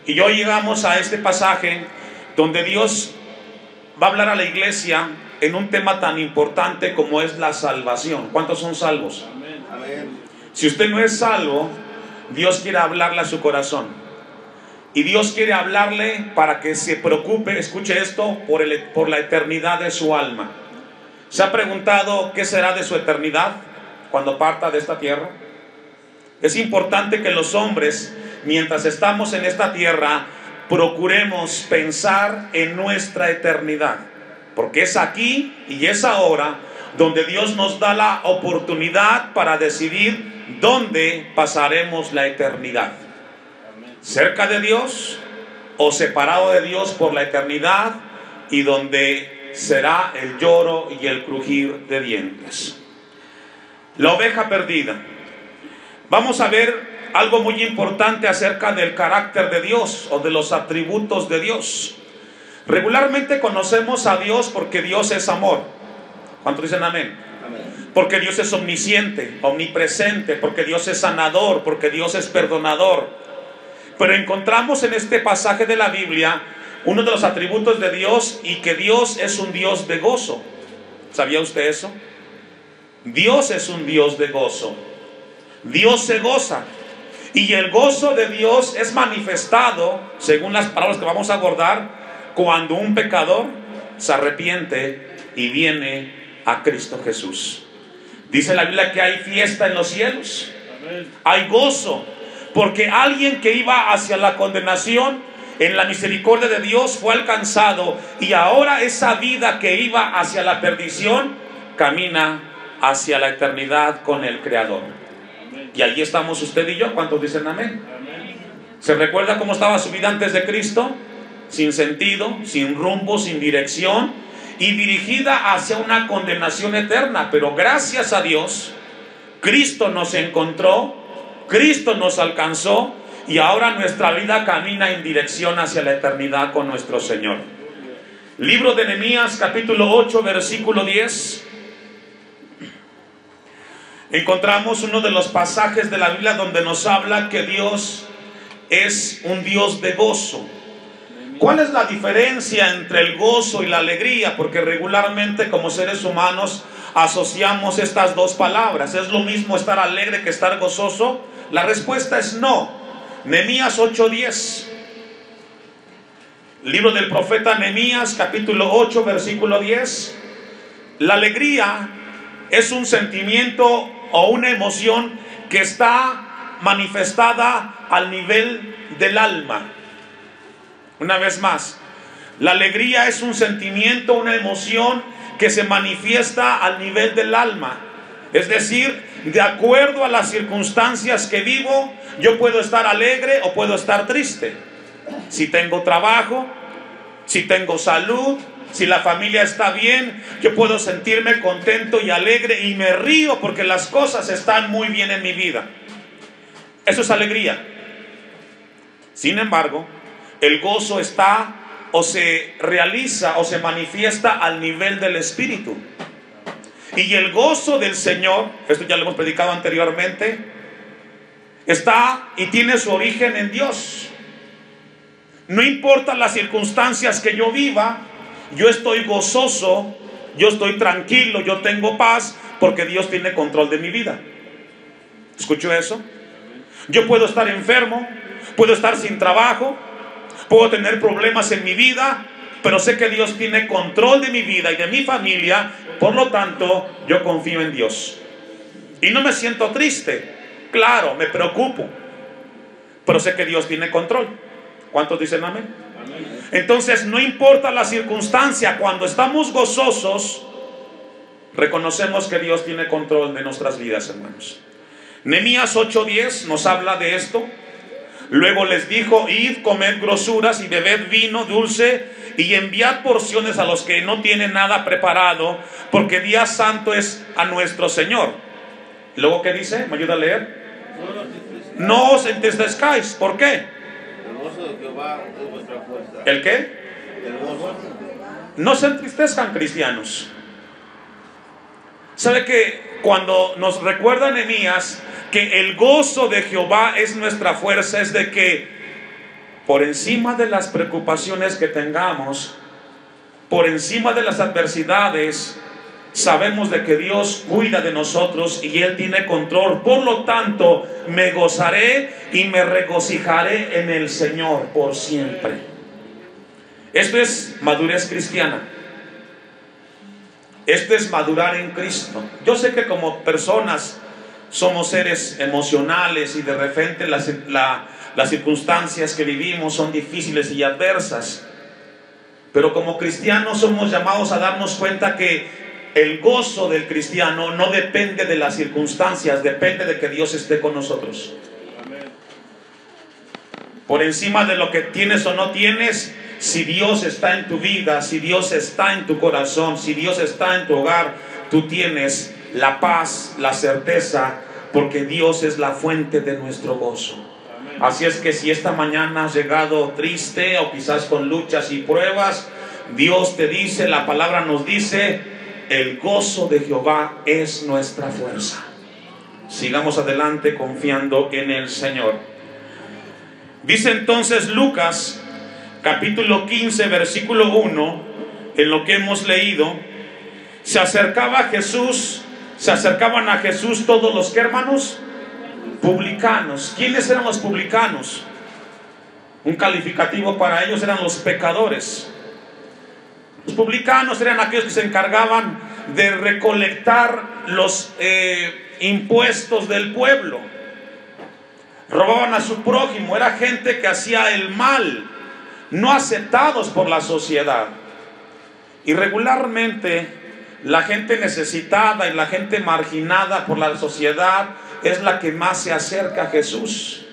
Y hoy llegamos a este pasaje donde Dios va a hablar a la iglesia en un tema tan importante como es la salvación. ¿Cuántos son salvos? Amén. Si usted no es salvo, Dios quiere hablarle a su corazón. Y Dios quiere hablarle para que se preocupe, escuche esto, por la eternidad de su alma. ¿Se ha preguntado qué será de su eternidad cuando parta de esta tierra? Es importante que los hombres, mientras estamos en esta tierra, procuremos pensar en nuestra eternidad, porque es aquí y es ahora donde Dios nos da la oportunidad para decidir dónde pasaremos la eternidad: cerca de Dios o separado de Dios por la eternidad, y donde será el lloro y el crujir de dientes. La oveja perdida. Vamos a ver algo muy importante acerca del carácter de Dios o de los atributos de Dios. Regularmente conocemos a Dios porque Dios es amor. ¿Cuántos dicen amén? Amén. Porque Dios es omnisciente, omnipresente, porque Dios es sanador, porque Dios es perdonador. Pero encontramos en este pasaje de la Biblia uno de los atributos de Dios, y que Dios es un Dios de gozo. ¿Sabía usted eso? Dios es un Dios de gozo. Dios se goza. Y el gozo de Dios es manifestado, según las palabras que vamos a abordar, cuando un pecador se arrepiente y viene a Cristo Jesús. Dice la Biblia que hay fiesta en los cielos. Hay gozo, porque alguien que iba hacia la condenación, en la misericordia de Dios fue alcanzado, y ahora esa vida que iba hacia la perdición camina hacia la eternidad con el Creador. Y allí estamos usted y yo. ¿Cuántos dicen amén? ¿Se recuerda cómo estaba su vida antes de Cristo? Sin sentido, sin rumbo, sin dirección, y dirigida hacia una condenación eterna. Pero gracias a Dios, Cristo nos encontró, Cristo nos alcanzó, y ahora nuestra vida camina en dirección hacia la eternidad con nuestro Señor. Libro de Nehemías, capítulo 8, versículo 10. Encontramos uno de los pasajes de la Biblia donde nos habla que Dios es un Dios de gozo. ¿Cuál es la diferencia entre el gozo y la alegría? Porque regularmente como seres humanos asociamos estas dos palabras. ¿Es lo mismo estar alegre que estar gozoso? La respuesta es no. Nehemías 8:10. Libro del profeta Nehemías, capítulo 8, versículo 10. La alegría es un sentimiento o una emoción que está manifestada al nivel del alma. Una vez más, la alegría es un sentimiento, una emoción que se manifiesta al nivel del alma. Es decir, de acuerdo a las circunstancias que vivo, yo puedo estar alegre o puedo estar triste. Si tengo trabajo, si tengo salud, si la familia está bien, yo puedo sentirme contento y alegre, y me río porque las cosas están muy bien en mi vida. Eso es alegría. Sin embargo, el gozo está o se realiza o se manifiesta al nivel del espíritu. Y el gozo del Señor, esto ya lo hemos predicado anteriormente, está y tiene su origen en Dios. No importa las circunstancias que yo viva, yo estoy gozoso, yo estoy tranquilo, yo tengo paz, porque Dios tiene control de mi vida. ¿Escuchó eso? Yo puedo estar enfermo, puedo estar sin trabajo, puedo tener problemas en mi vida, pero sé que Dios tiene control de mi vida y de mi familia. Por lo tanto, yo confío en Dios. Y no me siento triste. Claro, me preocupo, pero sé que Dios tiene control. ¿Cuántos dicen amén? Amén. Entonces, no importa la circunstancia, cuando estamos gozosos, reconocemos que Dios tiene control de nuestras vidas, hermanos. Nehemías 8:10 nos habla de esto. Luego les dijo: id, comed grosuras y bebed vino dulce, y enviad porciones a los que no tienen nada preparado, porque día santo es a nuestro Señor. Luego, ¿qué dice? ¿Me ayuda a leer? No os entristezcáis. ¿Por qué? El gozo de Jehová es vuestra fuerza. ¿El qué? El gozo. No se entristezcan, cristianos. ¿Sabe que cuando nos recuerda Nehemías que el gozo de Jehová es nuestra fuerza, es de que por encima de las preocupaciones que tengamos, por encima de las adversidades, sabemos de que Dios cuida de nosotros y Él tiene control. Por lo tanto, me gozaré y me regocijaré en el Señor por siempre. Esto es madurez cristiana. Esto es madurar en Cristo. Yo sé que como personas somos seres emocionales y de repente las circunstancias que vivimos son difíciles y adversas. Pero como cristianos somos llamados a darnos cuenta que el gozo del cristiano no depende de las circunstancias, depende de que Dios esté con nosotros. Por encima de lo que tienes o no tienes, si Dios está en tu vida, si Dios está en tu corazón, si Dios está en tu hogar, tú tienes la paz, la certeza, porque Dios es la fuente de nuestro gozo. Así es que si esta mañana has llegado triste o quizás con luchas y pruebas, Dios te dice, la palabra nos dice, el gozo de Jehová es nuestra fuerza. Sigamos adelante confiando en el Señor. Dice entonces Lucas, capítulo 15, versículo 1, en lo que hemos leído, se acercaban a Jesús todos los que, hermanos, publicanos. ¿Quiénes eran los publicanos? Un calificativo para ellos eran los pecadores. Los publicanos eran aquellos que se encargaban de recolectar los impuestos del pueblo. Robaban a su prójimo. Era gente que hacía el mal, no aceptados por la sociedad. Y regularmente la gente necesitada y la gente marginada por la sociedad es la que más se acerca a Jesús.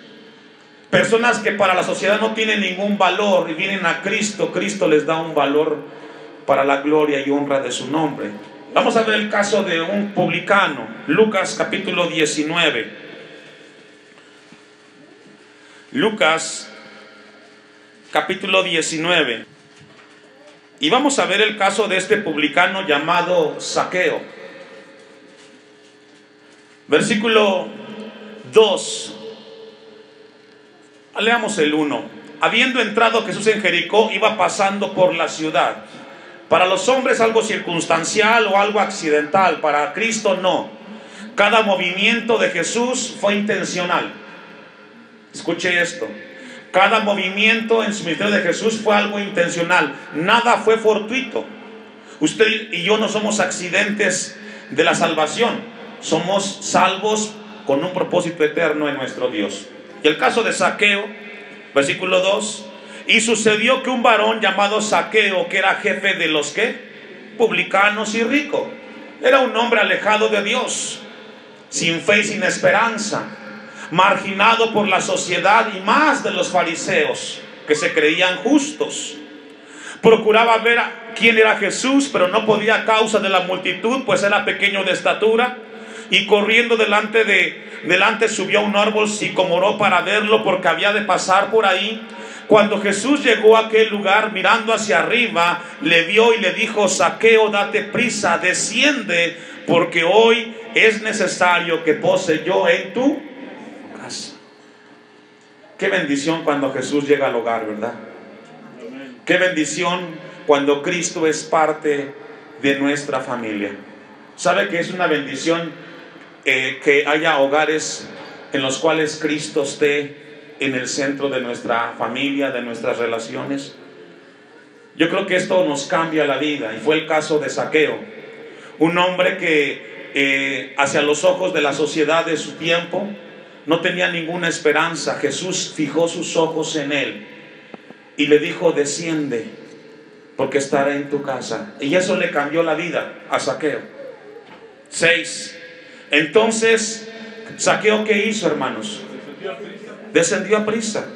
Personas que para la sociedad no tienen ningún valor y vienen a Cristo. Cristo les da un valor para la gloria y honra de su nombre. Vamos a ver el caso de un publicano. Lucas capítulo 19. Lucas capítulo 19. Y vamos a ver el caso de este publicano llamado Zaqueo. Versículo 2. Leamos el 1. Habiendo entrado Jesús en Jericó, iba pasando por la ciudad. Para los hombres algo circunstancial o algo accidental, para Cristo no. Cada movimiento de Jesús fue intencional. Escuche esto. Cada movimiento en su ministerio de Jesús fue algo intencional. Nada fue fortuito. Usted y yo no somos accidentes de la salvación. Somos salvos con un propósito eterno en nuestro Dios. Y el caso de Zaqueo, versículo 2. Y sucedió que un varón llamado Zaqueo, que era jefe de los ¿qué? Publicanos y rico. Era un hombre alejado de Dios, sin fe y sin esperanza, marginado por la sociedad y más de los fariseos, que se creían justos. Procuraba ver quién era Jesús, pero no podía a causa de la multitud, pues era pequeño de estatura. Y corriendo delante subió a un árbol sicomoro para verlo, porque había de pasar por ahí. Cuando Jesús llegó a aquel lugar, mirando hacia arriba, le vio y le dijo: Zaqueo, date prisa, desciende, porque hoy es necesario que pose yo en tu casa. Qué bendición cuando Jesús llega al hogar, ¿verdad? Qué bendición cuando Cristo es parte de nuestra familia. ¿Sabe que es una bendición que haya hogares en los cuales Cristo esté en el centro de nuestra familia, de nuestras relaciones? Yo creo que esto nos cambia la vida, y fue el caso de Zaqueo, un hombre que hacia los ojos de la sociedad de su tiempo no tenía ninguna esperanza. Jesús fijó sus ojos en él y le dijo: desciende, porque estaré en tu casa. Y eso le cambió la vida a Zaqueo. 6. Entonces Zaqueo, ¿qué hizo, hermanos? Descendió a prisa,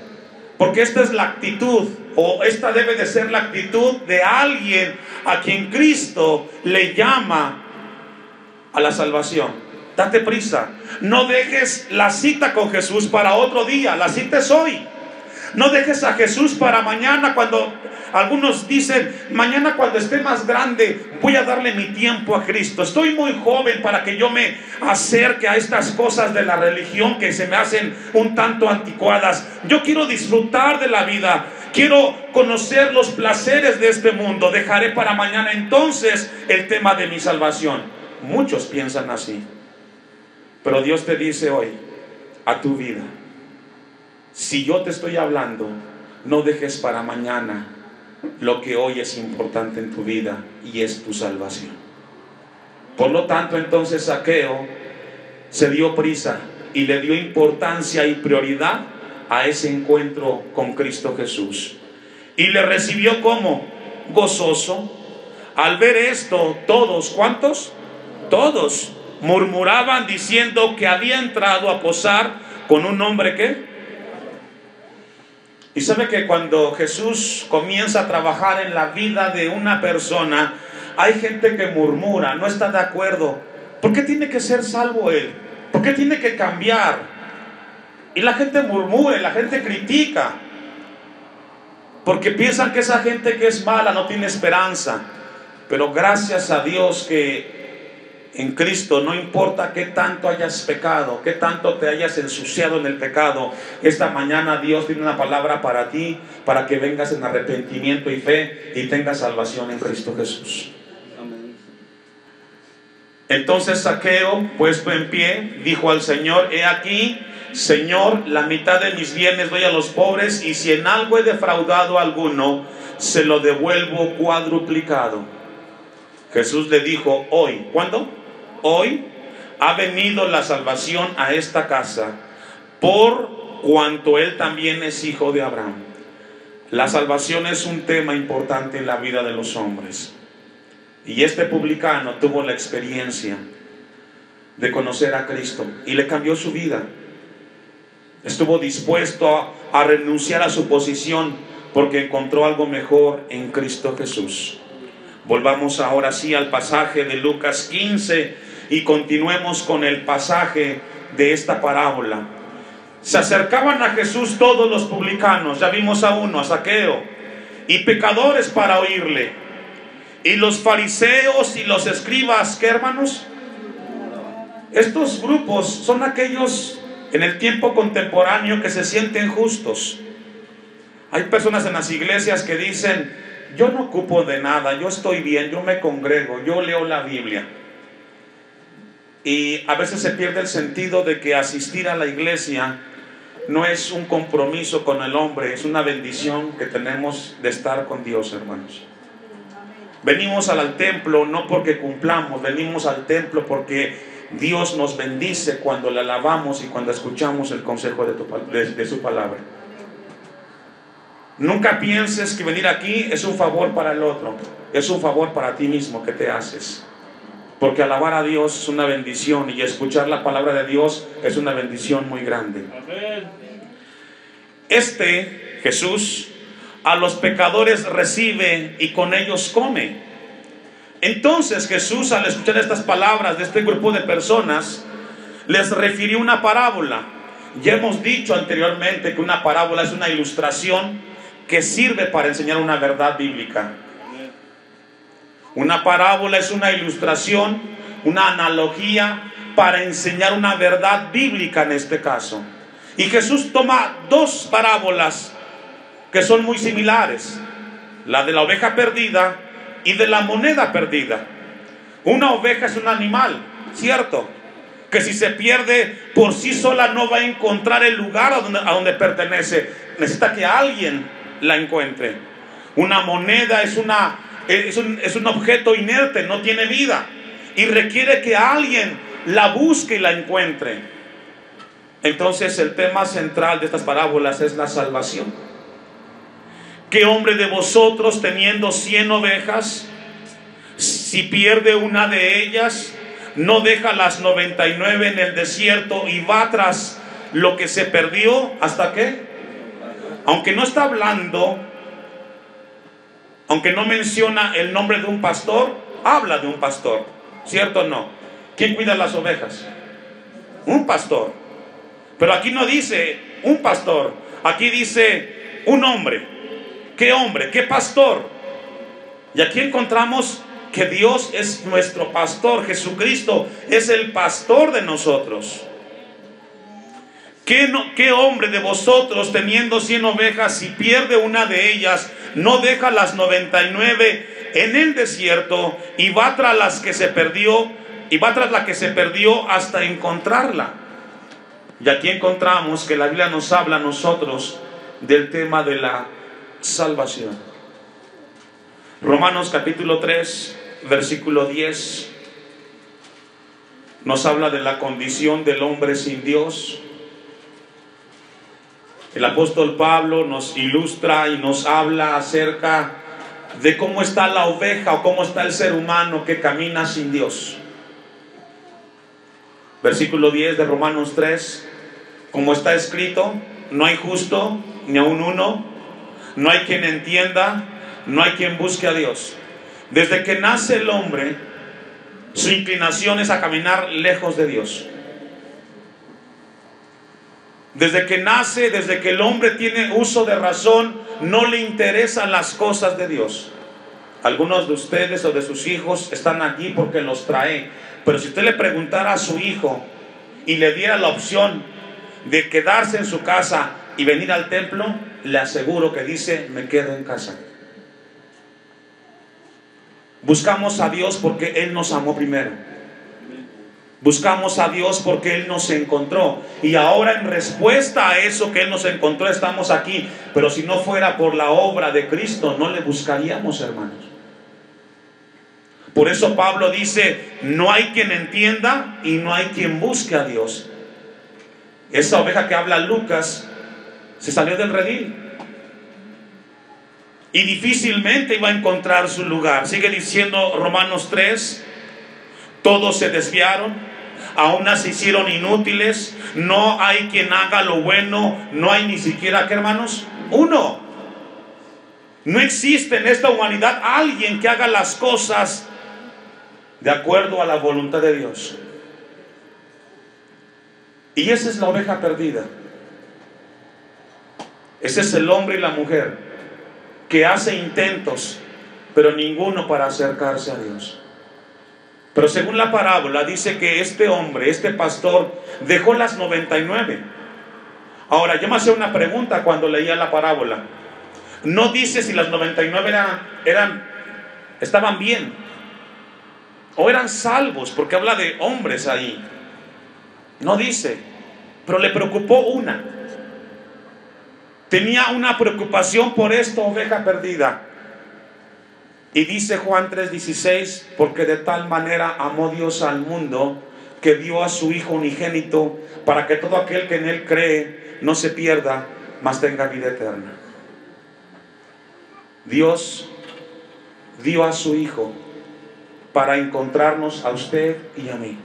porque esta es la actitud, o esta debe de ser la actitud de alguien a quien Cristo le llama a la salvación. Date prisa, no dejes la cita con Jesús para otro día. La cita es hoy. No dejes a Jesús para mañana. Cuando algunos dicen, mañana cuando esté más grande voy a darle mi tiempo a Cristo. Estoy muy joven para que yo me acerque a estas cosas de la religión que se me hacen un tanto anticuadas. Yo quiero disfrutar de la vida. Quiero conocer los placeres de este mundo. Dejaré para mañana entonces el tema de mi salvación. Muchos piensan así. Pero Dios te dice hoy a tu vida: si yo te estoy hablando, no dejes para mañana lo que hoy es importante en tu vida, y es tu salvación. Por lo tanto, entonces Zaqueo se dio prisa y le dio importancia y prioridad a ese encuentro con Cristo Jesús. Y le recibió como gozoso. Al ver esto, todos, ¿cuántos? Todos murmuraban diciendo que había entrado a posar con un hombre ¿qué? Y sabe que cuando Jesús comienza a trabajar en la vida de una persona, hay gente que murmura, no está de acuerdo. ¿Por qué tiene que ser salvo él? ¿Por qué tiene que cambiar? Y la gente murmura, la gente critica, porque piensan que esa gente que es mala no tiene esperanza. Pero gracias a Dios que en Cristo, no importa qué tanto hayas pecado, qué tanto te hayas ensuciado en el pecado, esta mañana Dios tiene una palabra para ti, para que vengas en arrepentimiento y fe y tengas salvación en Cristo Jesús. Entonces Zaqueo, puesto en pie, dijo al Señor: he aquí, Señor, la mitad de mis bienes doy a los pobres, y si en algo he defraudado a alguno, se lo devuelvo cuadruplicado. Jesús le dijo: hoy, ¿cuándo? Hoy ha venido la salvación a esta casa, por cuanto él también es hijo de Abraham. La salvación es un tema importante en la vida de los hombres. Y este publicano tuvo la experiencia de conocer a Cristo y le cambió su vida. Estuvo dispuesto a renunciar a su posición porque encontró algo mejor en Cristo Jesús. Volvamos ahora sí al pasaje de Lucas 15 y continuemos con el pasaje de esta parábola. Se acercaban a Jesús todos los publicanos, ya vimos a uno, a Zaqueo, y pecadores para oírle. Y los fariseos y los escribas, ¿qué, hermanos? Estos grupos son aquellos en el tiempo contemporáneo que se sienten justos. Hay personas en las iglesias que dicen: yo no ocupo de nada, yo estoy bien, yo me congrego, yo leo la Biblia. Y a veces se pierde el sentido de que asistir a la iglesia no es un compromiso con el hombre, es una bendición que tenemos de estar con Dios, hermanos. Venimos al templo no porque cumplamos, venimos al templo porque Dios nos bendice cuando le alabamos y cuando escuchamos el consejo de su palabra. Nunca pienses que venir aquí es un favor para el otro, es un favor para ti mismo que te haces. Porque alabar a Dios es una bendición, y escuchar la palabra de Dios es una bendición muy grande. Jesús a los pecadores recibe y con ellos come. Entonces Jesús, al escuchar estas palabras de este grupo de personas, les refirió una parábola. Ya hemos dicho anteriormente que una parábola es una ilustración que sirve para enseñar una verdad bíblica. Una parábola es una ilustración, una analogía para enseñar una verdad bíblica en este caso. Y Jesús toma dos parábolas que son muy similares: la de la oveja perdida y de la moneda perdida. Una oveja es un animal, ¿cierto?, que si se pierde por sí sola no va a encontrar el lugar a donde pertenece. Necesita que alguien la encuentre. Una moneda es un objeto inerte, no tiene vida, y requiere que alguien la busque y la encuentre. Entonces el tema central de estas parábolas es la salvación. ¿Qué hombre de vosotros, teniendo 100 ovejas, si pierde una de ellas, no deja las 99 en el desierto y va tras lo que se perdió hasta qué? Aunque no está hablando, aunque no menciona el nombre de un pastor, habla de un pastor, ¿cierto o no? ¿Quién cuida las ovejas? Un pastor. Pero aquí no dice un pastor, aquí dice un hombre. ¿Qué hombre? ¿Qué pastor? Y aquí encontramos que Dios es nuestro pastor. Jesucristo es el pastor de nosotros. ¿Qué hombre de vosotros, teniendo 100 ovejas, si pierde una de ellas, no deja las 99 en el desierto y va tras la que se perdió hasta encontrarla? Y aquí encontramos que la Biblia nos habla a nosotros del tema de la salvación. Romanos capítulo 3, versículo 10 nos habla de la condición del hombre sin Dios. El apóstol Pablo nos ilustra y nos habla acerca de cómo está la oveja o cómo está el ser humano que camina sin Dios. Versículo 10 de Romanos 3: como está escrito, no hay justo ni aun uno, no hay quien entienda, no hay quien busque a Dios. Desde que nace el hombre, su inclinación es a caminar lejos de Dios. Desde que nace, desde que el hombre tiene uso de razón, no le interesan las cosas de Dios. Algunos de ustedes o de sus hijos están aquí porque los trae. Pero si usted le preguntara a su hijo y le diera la opción de quedarse en su casa y venir al templo, le aseguro que dice: me quedo en casa. Buscamos a Dios porque Él nos amó primero. Buscamos a Dios porque Él nos encontró. Y ahora, en respuesta a eso que Él nos encontró, estamos aquí. Pero si no fuera por la obra de Cristo, no le buscaríamos, hermanos. Por eso Pablo dice: no hay quien entienda y no hay quien busque a Dios. Esa oveja que habla Lucas se salió del redil y difícilmente iba a encontrar su lugar. Sigue diciendo Romanos 3: todos se desviaron, a unas se hicieron inútiles, no hay quien haga lo bueno, no hay ni siquiera, ¿qué, hermanos? Uno. No existe en esta humanidad alguien que haga las cosas de acuerdo a la voluntad de Dios. Y esa es la oveja perdida. Ese es el hombre y la mujer que hace intentos, pero ninguno para acercarse a Dios. Pero según la parábola dice que este hombre, este pastor, dejó las 99. Ahora, yo me hacía una pregunta cuando leía la parábola. No dice si las 99 estaban bien o eran salvos, porque habla de hombres ahí. No dice, pero le preocupó una. Tenía una preocupación por esta oveja perdida. Y dice Juan 3:16: porque de tal manera amó Dios al mundo, que dio a su Hijo unigénito, para que todo aquel que en Él cree no se pierda, mas tenga vida eterna. Dios dio a su Hijo para encontrarnos a usted y a mí.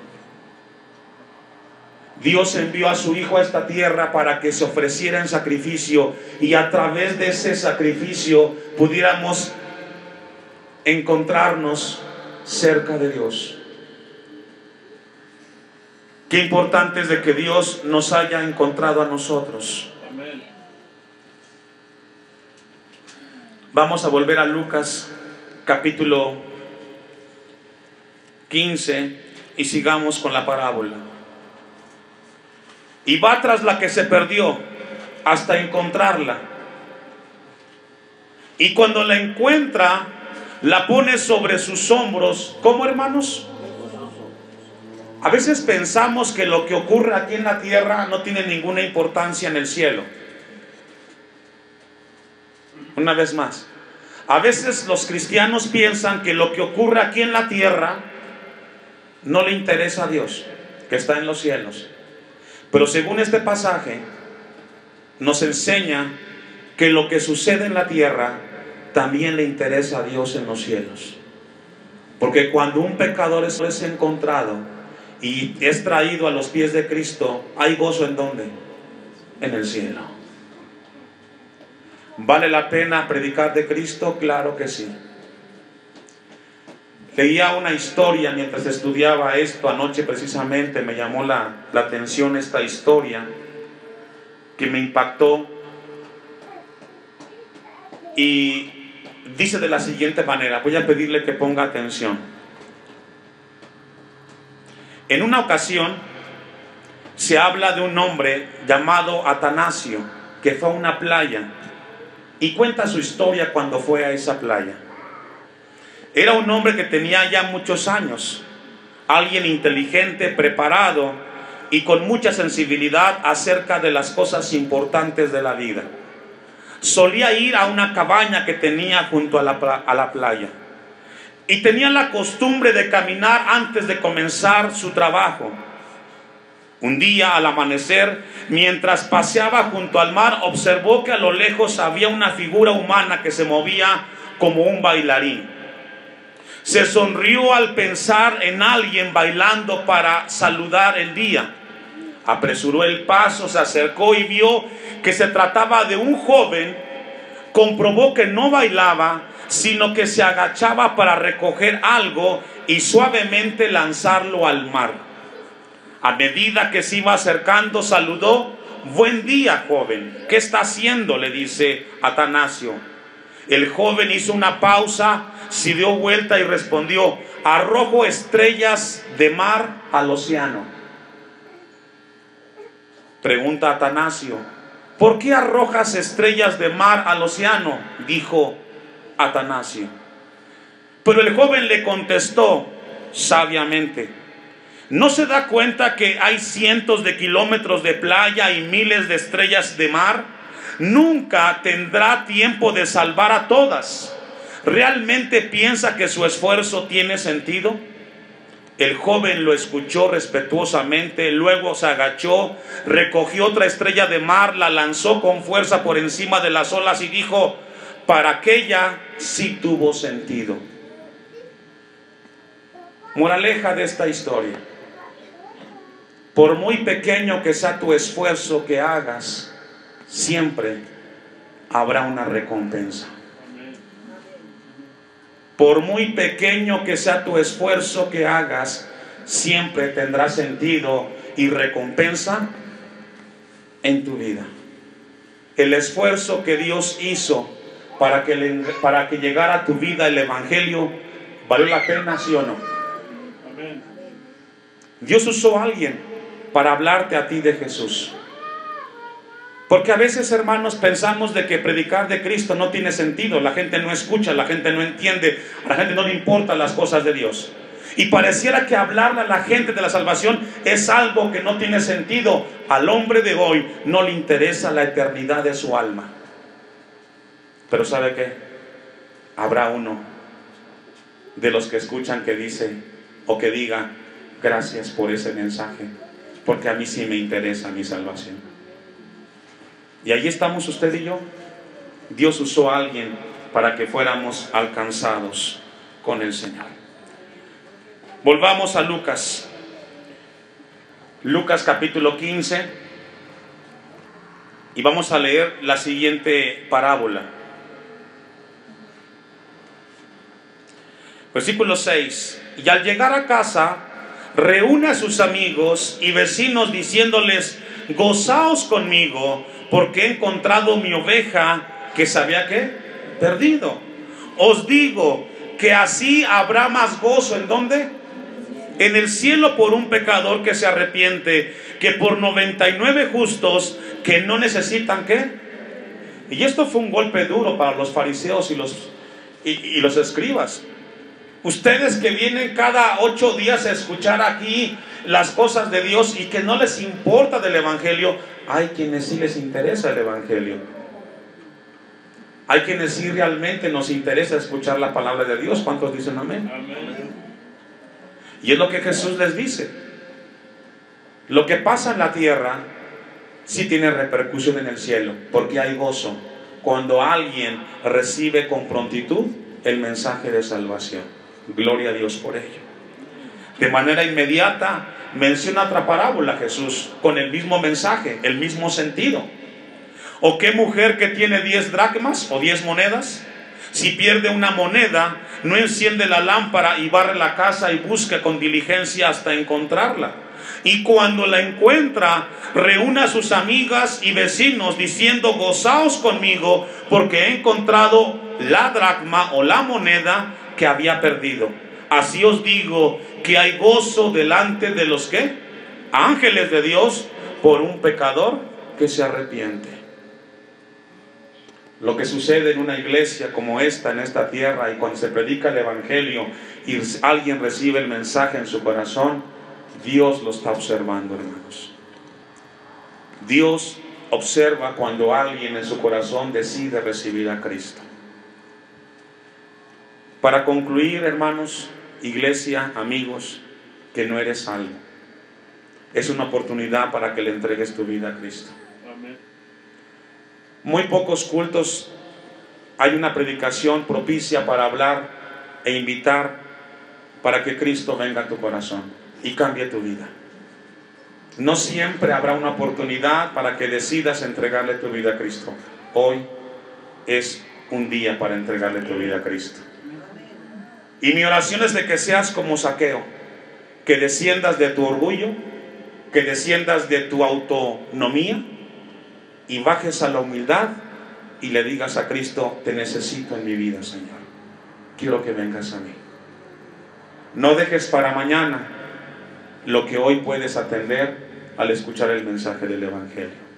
Dios envió a su Hijo a esta tierra para que se ofreciera en sacrificio, y a través de ese sacrificio pudiéramos encontrarnos cerca de Dios. Qué importante es de que Dios nos haya encontrado a nosotros. Amén. Vamos a volver a Lucas capítulo 15 y sigamos con la parábola. Y va tras la que se perdió hasta encontrarla. Y cuando la encuentra, la pone sobre sus hombros. ¿Cómo, hermanos? A veces pensamos que lo que ocurre aquí en la tierra no tiene ninguna importancia en el cielo. Una vez más, a veces los cristianos piensan que lo que ocurre aquí en la tierra no le interesa a Dios, que está en los cielos. Pero según este pasaje, nos enseña que lo que sucede en la tierra también le interesa a Dios en los cielos. Porque cuando un pecador es encontrado y es traído a los pies de Cristo, hay gozo. ¿En dónde? En el cielo. ¿Vale la pena predicar de Cristo? Claro que sí. Leía una historia mientras estudiaba esto anoche, precisamente me llamó la atención esta historia que me impactó. Y dice de la siguiente manera, voy a pedirle que ponga atención. En una ocasión se habla de un hombre llamado Atanasio, que fue a una playa y cuenta su historia cuando fue a esa playa. Era un hombre que tenía ya muchos años, alguien inteligente, preparado y con mucha sensibilidad acerca de las cosas importantes de la vida. Solía ir a una cabaña que tenía junto a la playa y tenía la costumbre de caminar antes de comenzar su trabajo. Un día al amanecer, mientras paseaba junto al mar, observó que a lo lejos había una figura humana que se movía como un bailarín. Se sonrió al pensar en alguien bailando para saludar el día. Apresuró el paso, se acercó y vio que se trataba de un joven. Comprobó que no bailaba, sino que se agachaba para recoger algo y suavemente lanzarlo al mar. A medida que se iba acercando, saludó: «Buen día, joven. ¿Qué está haciendo?», le dice Atanasio. El joven hizo una pausa, se dio vuelta y respondió: «Arrojo estrellas de mar al océano». Pregunta Atanasio: «¿Por qué arrojas estrellas de mar al océano?», dijo Atanasio. Pero el joven le contestó sabiamente: ¿no se da cuenta que hay cientos de kilómetros de playa y miles de estrellas de mar? Nunca tendrá tiempo de salvar a todas. ¿Realmente piensa que su esfuerzo tiene sentido? El joven lo escuchó respetuosamente, luego se agachó, recogió otra estrella de mar, la lanzó con fuerza por encima de las olas y dijo: «Para aquella sí tuvo sentido». Moraleja de esta historia: por muy pequeño que sea tu esfuerzo que hagas, siempre habrá una recompensa. Por muy pequeño que sea tu esfuerzo que hagas, siempre tendrá sentido y recompensa en tu vida. El esfuerzo que Dios hizo para que llegara a tu vida el Evangelio, ¿valió la pena, sí o no? Dios usó a alguien para hablarte a ti de Jesús. Porque a veces, hermanos, pensamos de que predicar de Cristo no tiene sentido. La gente no escucha, la gente no entiende, a la gente no le importan las cosas de Dios. Y pareciera que hablarle a la gente de la salvación es algo que no tiene sentido. Al hombre de hoy no le interesa la eternidad de su alma. Pero ¿sabe qué? Habrá uno de los que escuchan que dice o que diga: «Gracias por ese mensaje, porque a mí sí me interesa mi salvación». Y ahí estamos usted y yo. Dios usó a alguien para que fuéramos alcanzados con el Señor. Volvamos a Lucas. Lucas capítulo 15. Y vamos a leer la siguiente parábola. Versículo 6. Y al llegar a casa, reúne a sus amigos y vecinos diciéndoles: «Gozaos conmigo, porque he encontrado mi oveja que se había ¿qué? Perdido. Os digo que así habrá más gozo». ¿En dónde? En el cielo por un pecador que se arrepiente, que por 99 justos que no necesitan ¿qué? Y esto fue un golpe duro para los fariseos y los escribas. Ustedes que vienen cada 8 días a escuchar aquí las cosas de Dios y que no les importa del Evangelio. Hay quienes sí les interesa el Evangelio. Hay quienes sí realmente nos interesa escuchar la palabra de Dios. ¿Cuántos dicen amén? Amén. Y es lo que Jesús les dice. Lo que pasa en la tierra sí tiene repercusión en el cielo, porque hay gozo cuando alguien recibe con prontitud el mensaje de salvación. Gloria a Dios por ello. De manera inmediata menciona otra parábola Jesús con el mismo mensaje, el mismo sentido. ¿O qué mujer que tiene 10 dracmas o 10 monedas? Si pierde una moneda, no enciende la lámpara y barre la casa y busca con diligencia hasta encontrarla. Y cuando la encuentra, reúne a sus amigas y vecinos diciendo: gozaos conmigo, porque he encontrado la dracma o la moneda que había perdido. Así os digo que hay gozo delante de los ¿qué? Ángeles de Dios por un pecador que se arrepiente. Lo que sucede en una iglesia como esta, en esta tierra, y cuando se predica el evangelio y alguien recibe el mensaje en su corazón, Dios lo está observando, hermanos. Dios observa cuando alguien en su corazón decide recibir a Cristo. Para concluir, hermanos, iglesia, amigos, que no eres salvo, es una oportunidad para que le entregues tu vida a Cristo. Amén. Muy pocos cultos hay una predicación propicia para hablar e invitar para que Cristo venga a tu corazón y cambie tu vida. No siempre habrá una oportunidad para que decidas entregarle tu vida a Cristo. Hoy es un día para entregarle tu vida a Cristo. Y mi oración es de que seas como Zaqueo, que desciendas de tu orgullo, que desciendas de tu autonomía y bajes a la humildad y le digas a Cristo: te necesito en mi vida, Señor. Quiero que vengas a mí. No dejes para mañana lo que hoy puedes atender al escuchar el mensaje del evangelio.